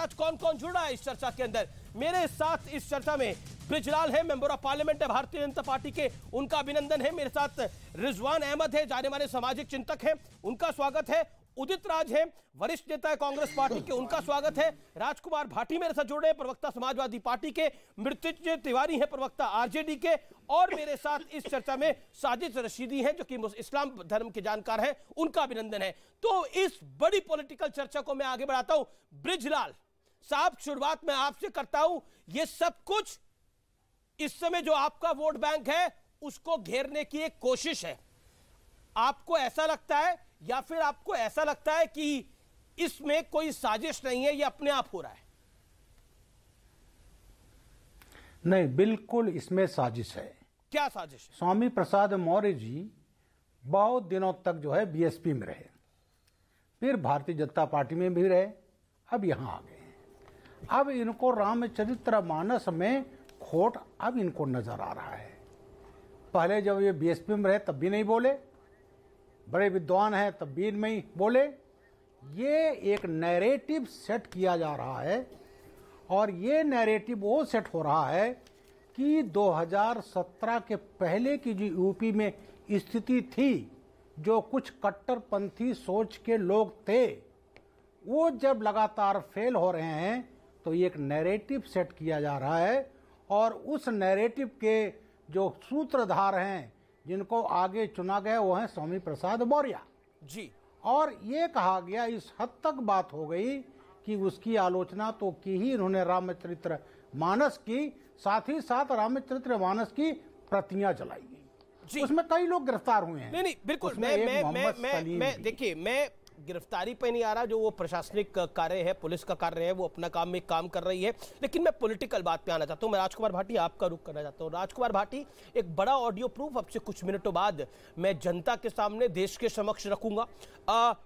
आज कौन कौन जुड़ रहा है इस चर्चा के अंदर। मेरे साथ इस चर्चा में ब्रिजलाल है, मेंबर ऑफ पार्लियामेंट है भारतीय जनता पार्टी के, उनका अभिनंदन है। मेरे साथ रिजवान अहमद है, जाने माने सामाजिक चिंतक है, उनका स्वागत है। उदित राज है, वरिष्ठ नेता है कांग्रेस पार्टी के, उनका स्वागत है। राजकुमार भाटी मेरे साथ जुड़े हैं, प्रवक्ता समाजवादी पार्टी के। मृत्युंजय तिवारी है, प्रवक्ता आरजेडी के। और मेरे साथ इस चर्चा में साजिद रशीदी हैं, जो कि इस्लाम धर्म के जानकार हैं, उनका अभिनंदन है। तो इस बड़ी पॉलिटिकल चर्चा को मैं आगे बढ़ाता हूं। ब्रिजलाल साहब, शुरुआत में आपसे करता हूं। ये सब कुछ इस समय जो आपका वोट बैंक है उसको घेरने की एक कोशिश है, आपको ऐसा लगता है, या फिर आपको ऐसा लगता है कि इसमें कोई साजिश नहीं है, ये अपने आप हो रहा है? नहीं, बिल्कुल इसमें साजिश है। क्या साजिश है? स्वामी प्रसाद मौर्य जी बहुत दिनों तक जो है बीएसपी में रहे, फिर भारतीय जनता पार्टी में भी रहे, अब यहां आ गए हैं। अब इनको रामचरितमानस में खोट अब इनको नजर आ रहा है। पहले जब ये बीएसपी में रहे तब भी नहीं बोले, बड़े विद्वान हैं तब भी नहीं बोले। ये एक नैरेटिव सेट किया जा रहा है, और ये नैरेटिव वो सेट हो रहा है कि 2017 के पहले की जो यूपी में स्थिति थी, जो कुछ कट्टरपंथी सोच के लोग थे, वो जब लगातार फेल हो रहे हैं तो ये एक नैरेटिव सेट किया जा रहा है। और उस नैरेटिव के जो सूत्रधार हैं, जिनको आगे चुना गया, वो हैं स्वामी प्रसाद मौर्य जी। और ये कहा गया, इस हद तक बात हो गई कि उसकी आलोचना तो की ही इन्होंने रामचरितमानस की, साथ ही साथ रामचरितमानस की प्रतियां जलाई गई। उसमें कई लोग गिरफ्तार हुए हैं। नहीं बिल्कुल, मैं देखिए, मैं गिरफ्तारी पे नहीं आ रहा, जो वो प्रशासनिक कार्य है, पुलिस का कार्य है, वो अपना काम में काम कर रही है। लेकिन मैं पॉलिटिकल बात पे आना चाहता हूं। मैं राजकुमार भाटी आपका रुख करना चाहता हूं। राजकुमार भाटी, एक बड़ा ऑडियो प्रूफ अब से कुछ मिनटों बाद मैं जनता के सामने, देश के समक्ष रखूंगा।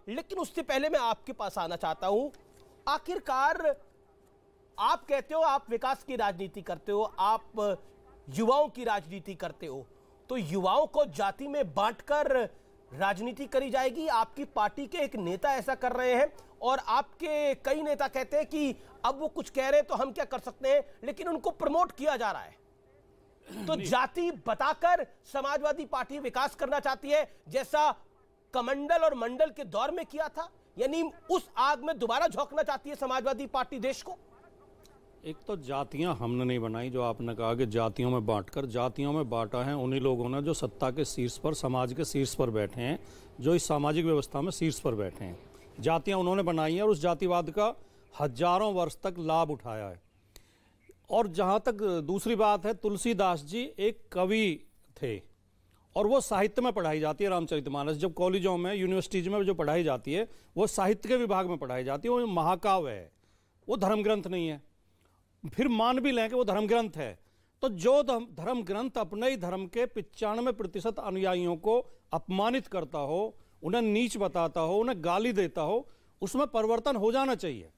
लेकिन उससे पहले मैं आपके पास आना चाहता हूं। आखिरकार आप कहते हो आप विकास की राजनीति करते हो, आप युवाओं की राजनीति करते हो, तो युवाओं को जाति में बांटकर राजनीति करी जाएगी? आपकी पार्टी के एक नेता ऐसा कर रहे हैं, और आपके कई नेता कहते हैं कि अब वो कुछ कह रहे हैं तो हम क्या कर सकते हैं, लेकिन उनको प्रमोट किया जा रहा है। तो जाति बताकर समाजवादी पार्टी विकास करना चाहती है, जैसा कमंडल और मंडल के दौर में किया था, यानी उस आग में दोबारा झोंकना चाहती है समाजवादी पार्टी देश को? एक तो जातियां हमने नहीं बनाई, जो आपने कहा कि जातियों में बांटकर, जातियों में बांटा है उन्हीं लोगों ने जो सत्ता के शीर्ष पर, समाज के शीर्ष पर बैठे हैं, जो इस सामाजिक व्यवस्था में शीर्ष पर बैठे हैं। जातियां उन्होंने बनाई हैं और उस जातिवाद का हजारों वर्ष तक लाभ उठाया है। और जहां तक दूसरी बात है, तुलसीदास जी एक कवि थे, और वो साहित्य में पढ़ाई जाती है। रामचरितमानस जब कॉलेजों में, यूनिवर्सिटीज में जो पढ़ाई जाती है, वो साहित्य के विभाग में पढ़ाई जाती है। वो महाकाव्य है, वो धर्म ग्रंथ नहीं है। फिर मान भी लें कि वो धर्म ग्रंथ है, तो जो धर्म ग्रंथ अपने ही धर्म के 95% अनुयायियों को अपमानित करता हो, उन्हें नीच बताता हो, उन्हें गाली देता हो, उसमें परिवर्तन हो जाना चाहिए।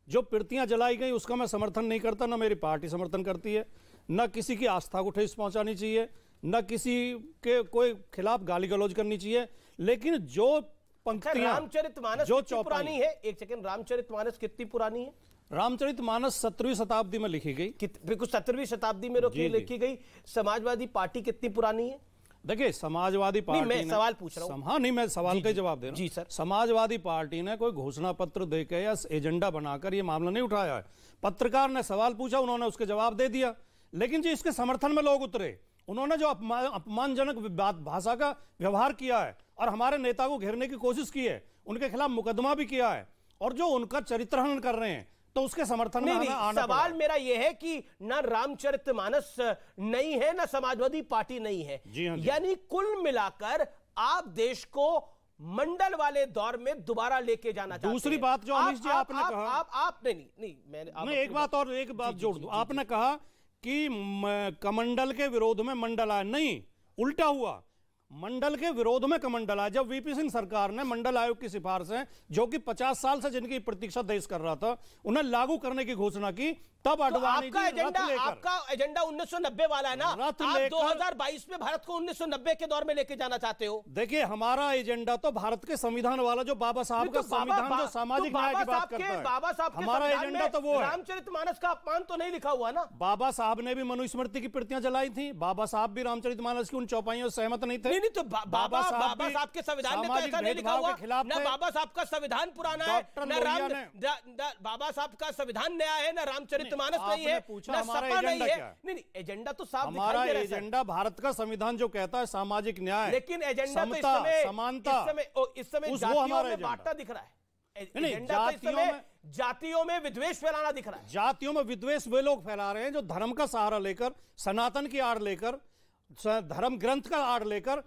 जो पिरतियां जलाई गई उसका मैं समर्थन नहीं करता, ना मेरी पार्टी समर्थन करती है, ना किसी की आस्था को ठेस पहुंचानी चाहिए, ना किसी के कोई खिलाफ गाली गलौज करनी चाहिए। लेकिन जो पंक्तियां, रामचरितमानस जो पुरानी है, एक सेकंड, रामचरितमानस कितनी पुरानी है? रामचरितमानस 17वीं शताब्दी में लिखी गई। बिल्कुल 17वीं शताब्दी में लिखी गई। समाजवादी पार्टी कितनी पुरानी है? देखिए, समाजवादी पार्टी, मैं सवाल पूछ रहा हूं। हाँ, नहीं, मैं सवाल का ही जवाब दे रहा हूं। जी सर। समाजवादी पार्टी ने कोई घोषणा पत्र देकर या एजेंडा बनाकर ये मामला नहीं उठाया है। पत्रकार ने सवाल पूछा, उन्होंने उसके जवाब दे दिया। लेकिन जो इसके समर्थन में लोग उतरे, उन्होंने जो अपमानजनक भाषा का व्यवहार किया है और हमारे नेता को घेरने की कोशिश की है, उनके खिलाफ मुकदमा भी किया है, और जो उनका चरित्रहनन कर रहे हैं, तो उसके समर्थन में आना सवाल मेरा यह है कि ना रामचरितमानस नहीं है, ना समाजवादी पार्टी नहीं है। यानी कुल मिलाकर आप देश को मंडल वाले दौर में दोबारा लेके जाना चाहते हैं। दूसरी बात जो अमीश जी आपने कहा, आपने नहीं, मैंने एक बात और एक बात जोड़ दूं। आपने कहा कि कमंडल के विरोध में मंडल आया, नहीं, उल्टा हुआ। मंडल के विरोध में कमंडल आया। जब वीपी सिंह सरकार ने मंडल आयोग की सिफारिशें, जो कि 50 साल से जिनकी प्रतीक्षा देश कर रहा था, उन्हें लागू करने की घोषणा की, तब अडवाणी आपका एजेंडा 1990 वाला है ना। आप 2022 में भारत को 1990 के दौर में लेके जाना चाहते हो। देखिए, हमारा एजेंडा तो भारत के संविधान वाला, जो बाबा साहब का संविधान, जो सामाजिक न्याय की बात करता है, बाबा साहब हमारा एजेंडा तो वो है। रामचरितमानस का अपमान तो नहीं लिखा हुआ ना। बाबा साहब ने भी मनुस्मृति की प्रतियां जलाई थी। बाबा साहब भी रामचरितमानस की उन चौपाइयों से सहमत नहीं थे। नहीं तो बाबा साहब के संविधान में तो ऐसा नहीं लिखा हुआ ना। बाबा साहब का संविधान पुराना है ना, बाबा साहब का संविधान नया है ना, रामचरितमानस नहीं है, हमारा एजेंडा क्या है? नहीं, एजेंडा तो साफ हमारा एजेंडा भारत का संविधान जो कहता है सामाजिक न्याय, लेकिन एजेंडा तो समानता, इस समय जातियों में बांटना दिख रहा है। एजेंडा तो इस समय जातियों में विद्वेष फैलाना दिख रहा है। जातियों में विद्वेष वे लोग फैला रहे हैं जो धर्म का सहारा लेकर, सनातन की आड़ लेकर, धर्म ग्रंथ का आड़ लेकर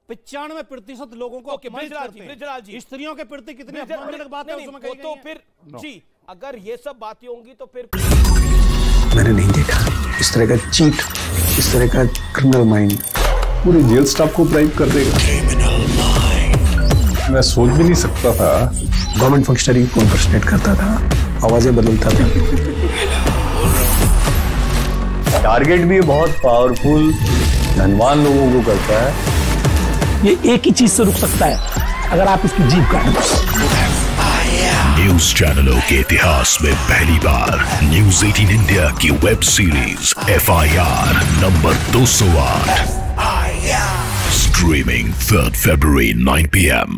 95% लोगों को ब्रिजलाल जी स्त्रियों के प्रति कितनी अपमानजनक बात है उसमें कही गई तो फिर जी, अगर ये सब बातें होंगी तो फिर मैंने नहीं देखा इस तरह का चीट, इस तरह का क्रिमिनल माइंड पूरे जेल स्टाफ को ब्राइब कर देगा। मैं सोच भी नहीं सकता था। गवर्नमेंट फंक्शनरी को इम्पर्सनेट करता था, आवाजें बदलता था। टारगेट भी बहुत पावरफुल धनवान लोगों को करता है। ये एक ही चीज से रुक सकता है, अगर आप इसकी जीभ काट दो। न्यूज चैनलों के इतिहास में पहली बार न्यूज 18 इंडिया की web series FIR number 208 streaming 3 February 9 PM